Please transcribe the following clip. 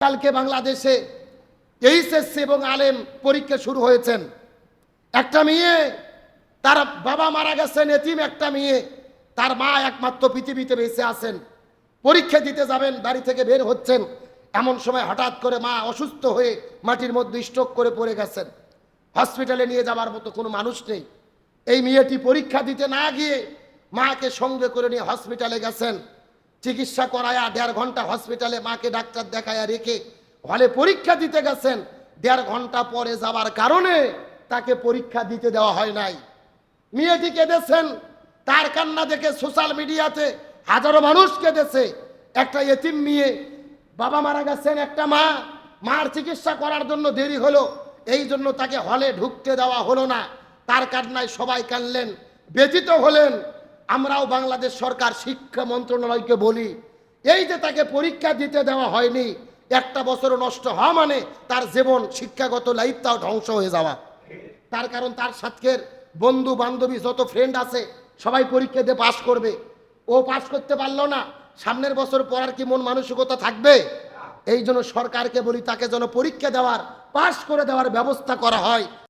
কালকে বাংলাদেশে এইচএসসি এবং আলেম পরীক্ষা শুরু হয়েছেন। একটা মেয়ে, তার বাবা মারা গেছেন, এতিম একটা মেয়ে, তার মা একমাত্র পৃথিবীতে বেঁচে আছেন। পরীক্ষা দিতে যাবেন, বাড়ি থেকে বের হচ্ছেন, এমন সময় হঠাৎ করে মা অসুস্থ হয়ে মাটির মধ্যে স্ট্রোক করে পড়ে গেছেন। হসপিটালে নিয়ে যাওয়ার মতো কোনো মানুষ নেই। এই মেয়েটি পরীক্ষা দিতে না গিয়ে মাকে সঙ্গে করে নিয়ে হসপিটালে গেছেন। চিকিৎসা করায়া 1.5 ঘন্টা হসপিটালে মাকে ডাক্তার দেখায়া রেখে হলে পরীক্ষা দিতে গেছেন। 1.5 ঘন্টা পরে যাওয়ার কারণে তাকে পরীক্ষা দিতে দেওয়া হয় নাই। মেয়েটি কেঁদেছেন, তার কান্না দেখে সোশ্যাল মিডিয়াতে হাজারো মানুষ কেঁদেছে। একটা এতিম মেয়ে, বাবা মারা গেছেন, একটা মা, মার চিকিৎসা করার জন্য দেরি হলো, এই জন্য তাকে হলে ঢুকতে দেওয়া হলো না। তার কান্নায় সবাই কাঁদলেন, ব্যথিত হলেন। আমরাও বাংলাদেশ সরকার শিক্ষা মন্ত্রণালয়কে বলি, এই যে তাকে পরীক্ষা দিতে দেওয়া হয়নি, একটা বছর নষ্ট হওয়া মানে তার জীবন শিক্ষাগত লাইফটাও ধ্বংস হয়ে যাওয়া। তার কারণ তার সাথে বন্ধু বান্ধবী যত ফ্রেন্ড আছে সবাই পরীক্ষা দিয়ে পাস করবে, ও পাস করতে পারলো না, সামনের বছর পড়ার কি মন মানসিকতা থাকবে? এই জন্য সরকারকে বলি তাকে যেন পরীক্ষা দেওয়ার, পাস করে দেওয়ার ব্যবস্থা করা হয়।